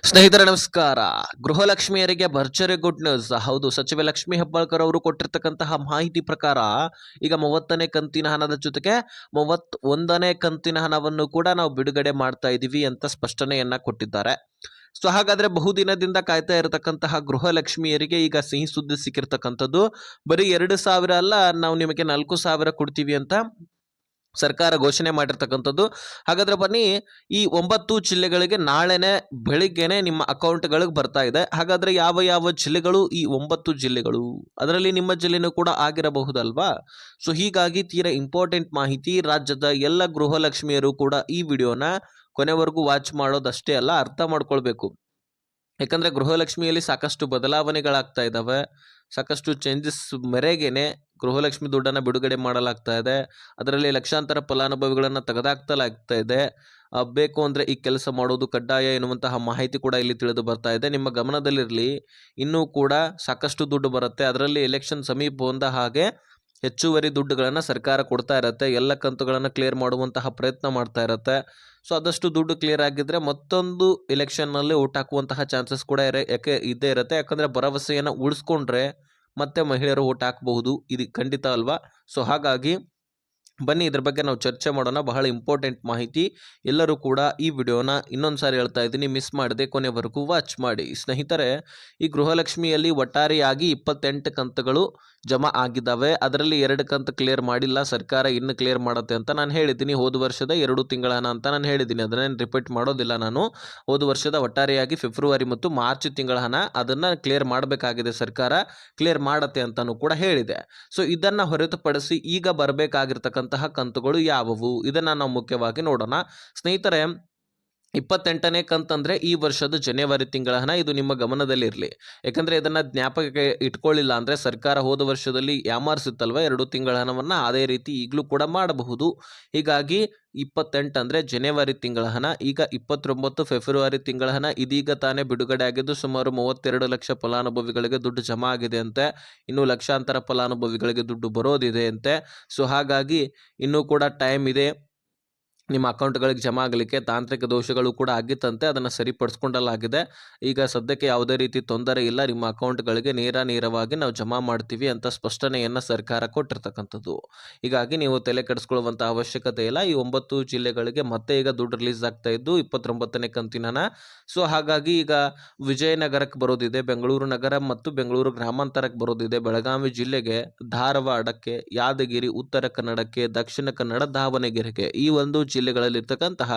ಸ್ನೇಹಿತರೆ ನಮಸ್ಕಾರ. ಗೃಹಲಕ್ಷ್ಮಿಯರಿಗೆ ಭರ್ಜರಿ ಗುಡ್ ನ್ಯೂಸ್. ಹೌದು, ಸಚಿವೆ ಲಕ್ಷ್ಮೀ ಹೆಬ್ಬಾಳ್ಕರ್ ಅವರು ಕೊಟ್ಟಿರ್ತಕ್ಕಂತಹ ಮಾಹಿತಿ ಪ್ರಕಾರ ಈಗ 30ನೇ ಕಂತಿನ ಹಣದ ಜೊತೆಗೆ 31ನೇ ಕಂತಿನ ಹಣವನ್ನು ಕೂಡ ನಾವು ಬಿಡುಗಡೆ ಮಾಡ್ತಾ ಇದೀವಿ ಅಂತ ಸ್ಪಷ್ಟನೆಯನ್ನ ಕೊಟ್ಟಿದ್ದಾರೆ. ಸೊ ಹಾಗಾದ್ರೆ ಬಹುದಿನದಿಂದ ಕಾಯ್ತಾ ಇರತಕ್ಕಂತಹ ಗೃಹಲಕ್ಷ್ಮಿಯರಿಗೆ ಈಗ ಸಿಹಿ ಸುದ್ದಿ ಸಿಕ್ಕಿರ್ತಕ್ಕಂಥದ್ದು. ಬರೀ 2,000 ಅಲ್ಲ, ನಾವು ನಿಮಗೆ 4,000 ಕೊಡ್ತೀವಿ ಅಂತ ಸರ್ಕಾರ ಘೋಷಣೆ ಮಾಡಿರ್ತಕ್ಕಂಥದ್ದು. ಹಾಗಾದ್ರೆ ಬನ್ನಿ, ಈ 9 ಜಿಲ್ಲೆಗಳಿಗೆ ನಾಳೆನೆ ಬೆಳಿಗ್ಗೆನೆ ನಿಮ್ಮ ಅಕೌಂಟ್ಗಳಿಗೆ ಬರ್ತಾ ಇದೆ. ಹಾಗಾದ್ರೆ ಯಾವ ಯಾವ ಜಿಲ್ಲೆಗಳು ಈ 9 ಜಿಲ್ಲೆಗಳು? ಅದರಲ್ಲಿ ನಿಮ್ಮ ಜಿಲ್ಲೆನೂ ಕೂಡ ಆಗಿರಬಹುದಲ್ವಾ? ಸೊ ಹೀಗಾಗಿ ತೀರಾ ಇಂಪಾರ್ಟೆಂಟ್ ಮಾಹಿತಿ. ರಾಜ್ಯದ ಎಲ್ಲ ಗೃಹಲಕ್ಷ್ಮಿಯರು ಕೂಡ ಈ ವಿಡಿಯೋನ ಕೊನೆವರೆಗೂ ವಾಚ್ ಮಾಡೋದಷ್ಟೇ ಅಲ್ಲ, ಅರ್ಥ ಮಾಡ್ಕೊಳ್ಬೇಕು. ಯಾಕಂದ್ರೆ ಗೃಹಲಕ್ಷ್ಮಿಯಲ್ಲಿ ಸಾಕಷ್ಟು ಬದಲಾವಣೆಗಳಾಗ್ತಾ ಇದ್ದಾವೆ. ಸಾಕಷ್ಟು ಚೇಂಜಸ್ ಮೇರೆಗೇನೆ ಗೃಹಲಕ್ಷ್ಮಿ ದುಡ್ಡನ್ನು ಬಿಡುಗಡೆ ಮಾಡಲಾಗ್ತಾ ಇದೆ. ಅದರಲ್ಲಿ ಲಕ್ಷಾಂತರ ಫಲಾನುಭವಿಗಳನ್ನು ತೆಗೆದಾಕ್ತಲಾಗ್ತಾ ಇದೆ. ಬೇಕು ಅಂದರೆ ಈ ಕೆಲಸ ಮಾಡೋದು ಕಡ್ಡಾಯ ಎನ್ನುವಂತಹ ಮಾಹಿತಿ ಕೂಡ ಇಲ್ಲಿ ತಿಳಿದು ಬರ್ತಾ ಇದೆ. ನಿಮ್ಮ ಗಮನದಲ್ಲಿರಲಿ, ಇನ್ನೂ ಕೂಡ ಸಾಕಷ್ಟು ದುಡ್ಡು ಬರುತ್ತೆ. ಅದರಲ್ಲಿ ಎಲೆಕ್ಷನ್ ಸಮೀಪ ಬಂದ ಹಾಗೆ ಹೆಚ್ಚುವರಿ ದುಡ್ಡುಗಳನ್ನು ಸರ್ಕಾರ ಕೊಡ್ತಾ ಇರುತ್ತೆ. ಎಲ್ಲ ಕಂತುಗಳನ್ನು ಕ್ಲಿಯರ್ ಮಾಡುವಂತಹ ಪ್ರಯತ್ನ ಮಾಡ್ತಾ ಇರುತ್ತೆ. ಸೊ ಆದಷ್ಟು ದುಡ್ಡು ಕ್ಲಿಯರ್ ಆಗಿದ್ರೆ ಮತ್ತೊಂದು ಎಲೆಕ್ಷನ್ನಲ್ಲಿ ಓಟ್ ಹಾಕುವಂತಹ ಚಾನ್ಸಸ್ ಕೂಡ ಇದ್ದೇ ಇರುತ್ತೆ. ಯಾಕಂದರೆ ಭರವಸೆಯನ್ನು ಉಳಿಸ್ಕೊಂಡ್ರೆ ಮತ್ತೆ ಮಹಿಳೆಯರು ಓಟ್ ಹಾಕಬಹುದು. ಇದು ಖಂಡಿತ ಅಲ್ವಾ? ಸೊ ಹಾಗಾಗಿ ಬನ್ನಿ ಇದ್ರ ಬಗ್ಗೆ ನಾವು ಚರ್ಚೆ ಮಾಡೋಣ. ಬಹಳ ಇಂಪಾರ್ಟೆಂಟ್ ಮಾಹಿತಿ. ಎಲ್ಲರೂ ಕೂಡ ಈ ವಿಡಿಯೋನ ಇನ್ನೊಂದು ಸಾರಿ ಹೇಳ್ತಾ ಇದ್ದೀನಿ, ಮಿಸ್ ಮಾಡದೆ ಕೊನೆವರೆಗೂ ವಾಚ್ ಮಾಡಿ. ಸ್ನೇಹಿತರೆ, ಈ ಗೃಹಲಕ್ಷ್ಮಿಯಲ್ಲಿ ಒಟ್ಟಾರೆಯಾಗಿ 28 ಕಂತುಗಳು ಜಮಾ ಆಗಿದ್ದಾವೆ. ಅದರಲ್ಲಿ 2 ಕಂತು ಕ್ಲಿಯರ್ ಮಾಡಿಲ್ಲ. ಸರ್ಕಾರ ಇನ್ನು ಕ್ಲಿಯರ್ ಮಾಡುತ್ತೆ ಅಂತ ನಾನು ಹೇಳಿದ್ದೀನಿ. ಹೋದ ವರ್ಷದ 2 ತಿಂಗಳ ಹಣ ಅಂತ ನಾನು ಹೇಳಿದ್ದೀನಿ. ಅದನ್ನೇನು ರಿಪೀಟ್ ಮಾಡೋದಿಲ್ಲ ನಾನು. ಹೋದ ವರ್ಷದ ಒಟ್ಟಾರೆಯಾಗಿ ಫೆಬ್ರವರಿ ಮತ್ತು ಮಾರ್ಚ್ ತಿಂಗಳ ಹಣ ಅದನ್ನು ಕ್ಲಿಯರ್ ಮಾಡಬೇಕಾಗಿದೆ. ಸರ್ಕಾರ ಕ್ಲಿಯರ್ ಮಾಡತ್ತೆ ಅಂತಲೂ ಕೂಡ ಹೇಳಿದೆ. ಸೊ ಇದನ್ನು ಹೊರತುಪಡಿಸಿ ಈಗ ಬರಬೇಕಾಗಿರ್ತಕ್ಕಂಥ ಕಂತುಗಳು ಯಾವುವು? ಇದನ್ನ ನಾವು ಮುಖ್ಯವಾಗಿ ನೋಡೋಣ. ಸ್ನೇಹಿತರೆ, 28ನೇ ಕಂತಂದ್ರೆ ಈ ವರ್ಷದ ಜನವರಿ ತಿಂಗಳ ಹಣ. ಇದು ನಿಮ್ಮ ಗಮನದಲ್ಲಿರಲಿ. ಯಾಕಂದ್ರೆ ಇದನ್ನ ಜ್ಞಾಪಕಕ್ಕೆ ಇಟ್ಕೊಳ್ಳಿಲ್ಲ ಅಂದ್ರೆ ಸರ್ಕಾರ ಹೋದ ವರ್ಷದಲ್ಲಿ ಯಾಮಾರಿಸಿತ್ತಲ್ವ 2 ತಿಂಗಳ ಹಣವನ್ನ, ಅದೇ ರೀತಿ ಈಗಲೂ ಕೂಡ ಮಾಡಬಹುದು. ಹೀಗಾಗಿ 28 ಅಂದ್ರೆ ಜನವರಿ ತಿಂಗಳ ಹಣ. ಈಗ 29 ಫೆಬ್ರವರಿ ತಿಂಗಳ ಹಣ ಇದೀಗ ತಾನೇ ಬಿಡುಗಡೆ ಆಗಿದ್ದು ಸುಮಾರು 32 ಲಕ್ಷ ಫಲಾನುಭವಿಗಳಿಗೆ ದುಡ್ಡು ಜಮಾ ಆಗಿದೆ ಅಂತೆ. ಇನ್ನು ಲಕ್ಷಾಂತರ ಫಲಾನುಭವಿಗಳಿಗೆ ದುಡ್ಡು ಬರೋದಿದೆ ಅಂತೆ. ಸೊ ಹಾಗಾಗಿ ಇನ್ನೂ ಕೂಡ ಟೈಮ್ ಇದೆ ನಿಮ್ಮ ಅಕೌಂಟ್ಗಳಿಗೆ ಜಮಾ ಆಗಲಿಕ್ಕೆ. ತಾಂತ್ರಿಕ ದೋಷಗಳು ಕೂಡ ಆಗಿತ್ತಂತೆ, ಅದನ್ನು ಸರಿಪಡಿಸ್ಕೊಂಡಲಾಗಿದೆ. ಈಗ ಸದ್ಯಕ್ಕೆ ಯಾವುದೇ ರೀತಿ ತೊಂದರೆ ಇಲ್ಲ. ನಿಮ್ಮ ಅಕೌಂಟ್ಗಳಿಗೆ ನೇರವಾಗಿ ನಾವು ಜಮಾ ಮಾಡ್ತೀವಿ ಅಂತ ಸ್ಪಷ್ಟನೆಯನ್ನು ಸರ್ಕಾರ ಕೊಟ್ಟಿರ್ತಕ್ಕಂಥದ್ದು. ಹೀಗಾಗಿ ನೀವು ತಲೆ ಕೆಡಿಸ್ಕೊಳ್ಳುವಂಥ ಅವಶ್ಯಕತೆ ಇಲ್ಲ. ಈ 9 ಜಿಲ್ಲೆಗಳಿಗೆ ಮತ್ತೆ ಈಗ ದುಡ್ಡು ರಿಲೀಸ್ ಆಗ್ತಾ ಇದ್ದು 29ನೇ ಕಂತಿನ. ಸೊ ಹಾಗಾಗಿ ಈಗ ವಿಜಯನಗರಕ್ಕೆ ಬರೋದಿದೆ, ಬೆಂಗಳೂರು ನಗರ ಮತ್ತು ಬೆಂಗಳೂರು ಗ್ರಾಮಾಂತರಕ್ಕೆ ಬರೋದಿದೆ, ಬೆಳಗಾವಿ ಜಿಲ್ಲೆಗೆ, ಧಾರವಾಡಕ್ಕೆ, ಯಾದಗಿರಿ, ಉತ್ತರ ಕನ್ನಡಕ್ಕೆ, ದಕ್ಷಿಣ ಕನ್ನಡ, ದಾವಣಗೆರೆಗೆ, ಈ ಒಂದು ಜಿಲ್ಲೆಗಳಲ್ಲಿರ್ತಕ್ಕಂತಹ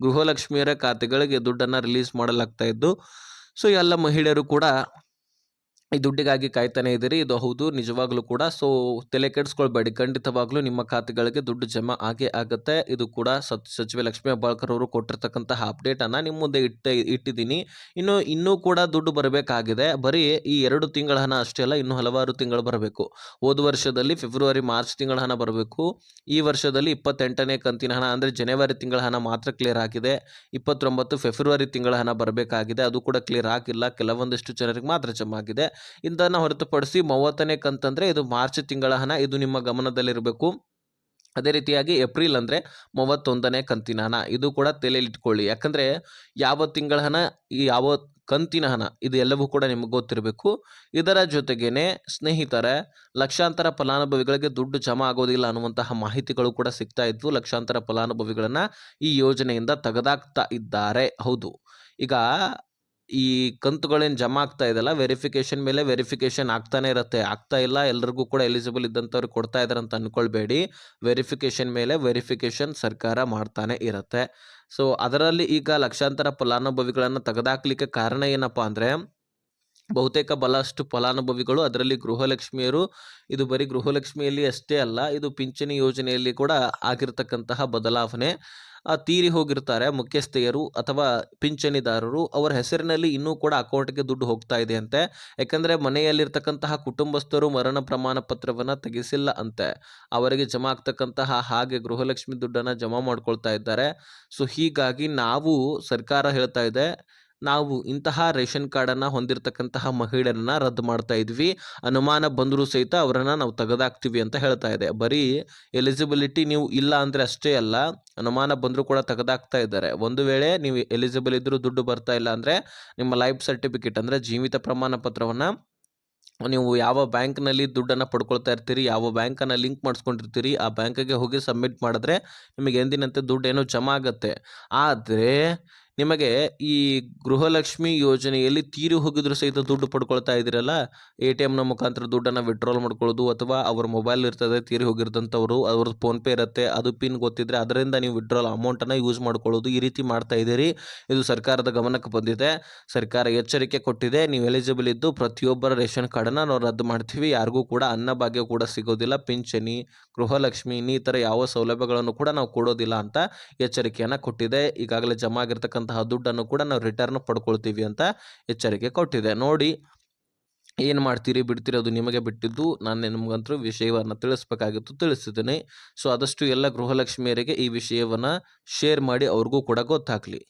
ಗೃಹಲಕ್ಷ್ಮಿಯರ ಖಾತೆಗಳಿಗೆ ದುಡ್ಡನ್ನು ರಿಲೀಸ್ ಮಾಡಲಾಗ್ತಾ ಇದ್ದು, ಸೊ ಎಲ್ಲ ಮಹಿಳೆಯರು ಕೂಡ ಈ ದುಡ್ಡಿಗಾಗಿ ಕಾಯ್ತಾನೆ ಇದ್ದೀರಿ. ಇದು ಹೌದು, ನಿಜವಾಗ್ಲೂ ಕೂಡ. ಸೊ ತಲೆ ಕೆಡಿಸ್ಕೊಳ್ಬೇಡಿ, ಖಂಡಿತವಾಗ್ಲೂ ನಿಮ್ಮ ಖಾತೆಗಳಿಗೆ ದುಡ್ಡು ಜಮಾ ಆಗೇ ಆಗುತ್ತೆ. ಇದು ಕೂಡ ಸಚಿವೆ ಲಕ್ಷ್ಮೀ ಹೆಬ್ಬಾಳ್ಕರ್ ಅವರು ಕೊಟ್ಟಿರ್ತಕ್ಕಂತಹ ಅಪ್ಡೇಟ್ ಅನ್ನ ನಿಮ್ಮ ಮುಂದೆ ಇಟ್ಟಿದ್ದೀನಿ. ಇನ್ನೂ ಕೂಡ ದುಡ್ಡು ಬರಬೇಕಾಗಿದೆ. ಬರೀ ಈ 2 ತಿಂಗಳ ಹಣ ಅಷ್ಟೇ ಅಲ್ಲ, ಇನ್ನೂ ಹಲವಾರು ತಿಂಗಳು ಬರಬೇಕು. ಹೋದ ವರ್ಷದಲ್ಲಿ ಫೆಬ್ರವರಿ ಮಾರ್ಚ್ ತಿಂಗಳ ಹಣ ಬರಬೇಕು. ಈ ವರ್ಷದಲ್ಲಿ 28ನೇ ಕಂತಿನ ಹಣ ಅಂದ್ರೆ ಜನವರಿ ತಿಂಗಳ ಹಣ ಮಾತ್ರ ಕ್ಲಿಯರ್ ಆಗಿದೆ. 29 ಫೆಬ್ರವರಿ ತಿಂಗಳ ಹಣ ಬರಬೇಕಾಗಿದೆ, ಅದು ಕೂಡ ಕ್ಲಿಯರ್ ಆಗಿಲ್ಲ. ಕೆಲವೊಂದಿಷ್ಟು ಜನರಿಗೆ ಮಾತ್ರ ಜಮಾ ಆಗಿದೆ. ಇದನ್ನು ಹೊರತುಪಡಿಸಿ 30ನೇ ಕಂತಂದ್ರೆ ಇದು ಮಾರ್ಚ್ ತಿಂಗಳ ಹಣ. ಇದು ನಿಮ್ಮ ಗಮನದಲ್ಲಿರಬೇಕು. ಅದೇ ರೀತಿಯಾಗಿ ಏಪ್ರಿಲ್ ಅಂದರೆ 31ನೇ ಕಂತಿನ ಹಣ. ಇದು ಕೂಡ ತಲೆಯಲ್ಲಿಟ್ಕೊಳ್ಳಿ. ಯಾಕಂದರೆ ಯಾವ ತಿಂಗಳ ಹಣ, ಯಾವ ಕಂತಿನ ಹಣ, ಇದು ಎಲ್ಲವೂ ಕೂಡ ನಿಮಗೆ ಗೊತ್ತಿರಬೇಕು. ಇದರ ಜೊತೆಗೇನೆ ಸ್ನೇಹಿತರೆ, ಲಕ್ಷಾಂತರ ಫಲಾನುಭವಿಗಳಿಗೆ ದುಡ್ಡು ಜಮಾ ಆಗೋದಿಲ್ಲ ಅನ್ನುವಂತಹ ಮಾಹಿತಿಗಳು ಕೂಡ ಸಿಗ್ತಾ ಇದ್ವು. ಲಕ್ಷಾಂತರ ಫಲಾನುಭವಿಗಳನ್ನು ಈ ಯೋಜನೆಯಿಂದ ತೆಗೆದಾಕ್ತಾ ಇದ್ದಾರೆ. ಹೌದು, ಈಗ ಈ ಕಂತುಗಳೇನು ಜಮಾ ಆಗ್ತಾ ಇದೆಯಲ್ಲ, ವೆರಿಫಿಕೇಷನ್ ಮೇಲೆ ವೆರಿಫಿಕೇಷನ್ ಆಗ್ತಾನೆ ಇರುತ್ತೆ. ಆಗ್ತಾ ಇಲ್ಲ, ಎಲ್ಲರಿಗೂ ಕೂಡ ಎಲಿಜಿಬಲ್ ಇದ್ದಂಥವ್ರಿಗೆ ಕೊಡ್ತಾ ಇದ್ದಾರೆ ಅಂತ ಅಂದ್ಕೊಳ್ಬೇಡಿ. ವೆರಿಫಿಕೇಷನ್ ಮೇಲೆ ವೆರಿಫಿಕೇಷನ್ ಸರ್ಕಾರ ಮಾಡ್ತಾನೆ ಇರುತ್ತೆ. ಸೊ ಅದರಲ್ಲಿ ಈಗ ಲಕ್ಷಾಂತರ ಫಲಾನುಭವಿಗಳನ್ನು ತೆಗೆದಾಕ್ಲಿಕ್ಕೆ ಕಾರಣ ಏನಪ್ಪಾ ಅಂದರೆ, ಬಹುತೇಕ ಬಹಳಷ್ಟು ಫಲಾನುಭವಿಗಳು, ಅದರಲ್ಲಿ ಗೃಹಲಕ್ಷ್ಮಿಯರು, ಇದು ಬರೀ ಗೃಹಲಕ್ಷ್ಮಿಯಲ್ಲಿ ಅಷ್ಟೇ ಅಲ್ಲ, ಇದು ಪಿಂಚಣಿ ಯೋಜನೆಯಲ್ಲಿ ಕೂಡ ಆಗಿರ್ತಕ್ಕಂತಹ ಬದಲಾವಣೆ. ತೀರಿ ಹೋಗಿರ್ತಾರೆ ಮುಖ್ಯಸ್ಥೆಯರು ಅಥವಾ ಪಿಂಚಣಿದಾರರು, ಅವರ ಹೆಸರಿನಲ್ಲಿ ಇನ್ನೂ ಕೂಡ ಅಕೌಂಟ್ಗೆ ದುಡ್ಡು ಹೋಗ್ತಾ ಇದೆ ಅಂತೆ. ಯಾಕಂದರೆ ಮನೆಯಲ್ಲಿರ್ತಕ್ಕಂತಹ ಕುಟುಂಬಸ್ಥರು ಮರಣ ಪ್ರಮಾಣ ಪತ್ರವನ್ನು ತೆಗೆಸಿಲ್ಲ ಅಂತೆ. ಅವರಿಗೆ ಜಮಾ ಆಗ್ತಕ್ಕಂತಹ ಹಾಗೆ ಗೃಹಲಕ್ಷ್ಮಿ ದುಡ್ಡನ್ನು ಜಮಾ ಮಾಡ್ಕೊಳ್ತಾ ಇದ್ದಾರೆ. ಸೊ ಹೀಗಾಗಿ ನಾವು ಸರ್ಕಾರ ಹೇಳ್ತಾ ಇದೆ, ನಾವು ಇಂತಹ ರೇಷನ್ ಕಾರ್ಡನ್ನು ಹೊಂದಿರತಕ್ಕಂತಹ ಮಹಿಳೆಯರನ್ನ ರದ್ದು ಮಾಡ್ತಾ ಇದ್ವಿ. ಅನುಮಾನ ಬಂದರೂ ಸಹಿತ ಅವರನ್ನು ನಾವು ತೆಗೆದಾಕ್ತೀವಿ ಅಂತ ಹೇಳ್ತಾ ಇದೆ. ಬರೀ ಎಲಿಜಿಬಿಲಿಟಿ ನೀವು ಇಲ್ಲ ಅಂದರೆ ಅಷ್ಟೇ ಅಲ್ಲ, ಅನುಮಾನ ಬಂದರೂ ಕೂಡ ತೆಗೆದಾಕ್ತಾ ಇದ್ದಾರೆ. ಒಂದು ವೇಳೆ ನೀವು ಎಲಿಜಿಬಲ್ ಇದ್ದರೂ ದುಡ್ಡು ಬರ್ತಾ ಇಲ್ಲ ಅಂದರೆ ನಿಮ್ಮ ಲೈಫ್ ಸರ್ಟಿಫಿಕೇಟ್ ಅಂದರೆ ಜೀವಿತ ಪ್ರಮಾಣ ಪತ್ರವನ್ನು ನೀವು ಯಾವ ಬ್ಯಾಂಕ್ನಲ್ಲಿ ದುಡ್ಡನ್ನು ಪಡ್ಕೊಳ್ತಾ ಇರ್ತೀರಿ, ಯಾವ ಬ್ಯಾಂಕನ್ನು ಲಿಂಕ್ ಮಾಡಿಸ್ಕೊಂಡಿರ್ತೀರಿ, ಆ ಬ್ಯಾಂಕಿಗೆ ಹೋಗಿ ಸಬ್ಮಿಟ್ ಮಾಡಿದ್ರೆ ನಿಮಗೆ ಎಂದಿನಂತೆ ದುಡ್ಡು ಏನೋ ಜಮಾ ಆಗುತ್ತೆ. ಆದರೆ ನಿಮಗೆ ಈ ಗೃಹಲಕ್ಷ್ಮಿ ಯೋಜನೆಯಲ್ಲಿ ತೀರಿ ಹೋಗಿದ್ರು ಸಹಿತ ದುಡ್ಡು ಪಡ್ಕೊಳ್ತಾ ಇದ್ದೀರಲ್ಲ, ATMನ ಮುಖಾಂತರ ದುಡ್ಡನ್ನು ವಿಡ್ರಾಲ್ ಮಾಡ್ಕೊಳ್ಳೋದು, ಅಥವಾ ಅವ್ರ ಮೊಬೈಲ್ ಇರ್ತದೆ ತೀರಿ ಹೋಗಿರ್ತಂಥವ್ರು, ಅವ್ರದ್ದು ಫೋನ್ಪೇ ಇರುತ್ತೆ, ಅದು ಪಿನ್ ಗೊತ್ತಿದ್ರೆ ಅದರಿಂದ ನೀವು ವಿಡ್ರಾಲ್ ಅಮೌಂಟನ್ನು ಯೂಸ್ ಮಾಡ್ಕೊಳ್ಳೋದು, ಈ ರೀತಿ ಮಾಡ್ತಾ ಇದ್ದೀರಿ. ಇದು ಸರ್ಕಾರದ ಗಮನಕ್ಕೆ ಬಂದಿದೆ. ಸರ್ಕಾರ ಎಚ್ಚರಿಕೆ ಕೊಟ್ಟಿದೆ. ನೀವು ಎಲಿಜಿಬಲ್ ಇದ್ದು ಪ್ರತಿಯೊಬ್ಬರ ರೇಷನ್ ಕಾರ್ಡನ್ನು ನಾವು ರದ್ದು ಮಾಡ್ತೀವಿ. ಯಾರಿಗೂ ಕೂಡ ಅನ್ನಭಾಗ್ಯ ಕೂಡ ಸಿಗೋದಿಲ್ಲ, ಪಿಂಚಣಿ, ಗೃಹಲಕ್ಷ್ಮಿ ಇನ್ನಿತರ ಯಾವ ಸೌಲಭ್ಯಗಳನ್ನು ಕೂಡ ನಾವು ಕೊಡೋದಿಲ್ಲ ಅಂತ ಎಚ್ಚರಿಕೆಯನ್ನು ಕೊಟ್ಟಿದೆ. ಈಗಾಗಲೇ ಜಮಾ ಆಗಿರ್ತಕ್ಕಂತಹ ದುಡ್ಡನ್ನು ಕೂಡ ನಾವು ರಿಟರ್ನ್ ಪಡ್ಕೊಳ್ತೀವಿ ಅಂತ ಎಚ್ಚರಿಕೆ ಕೊಟ್ಟಿದೆ. ನೋಡಿ, ಏನು ಮಾಡ್ತೀರಿ ಬಿಡ್ತೀರಿ ಅದು ನಿಮಗೆ ಬಿಟ್ಟಿದ್ದು. ನಾನು ನಿಮ್ಗಂತೂ ವಿಷಯವನ್ನು ತಿಳಿಸ್ಬೇಕಾಗಿತ್ತು, ತಿಳಿಸಿದ್ದೀನಿ. ಸೊ ಆದಷ್ಟು ಎಲ್ಲ ಗೃಹಲಕ್ಷ್ಮಿಯರಿಗೆ ಈ ವಿಷಯವನ್ನು ಶೇರ್ ಮಾಡಿ, ಅವ್ರಿಗೂ ಕೂಡ ಗೊತ್ತಾಗಲಿ.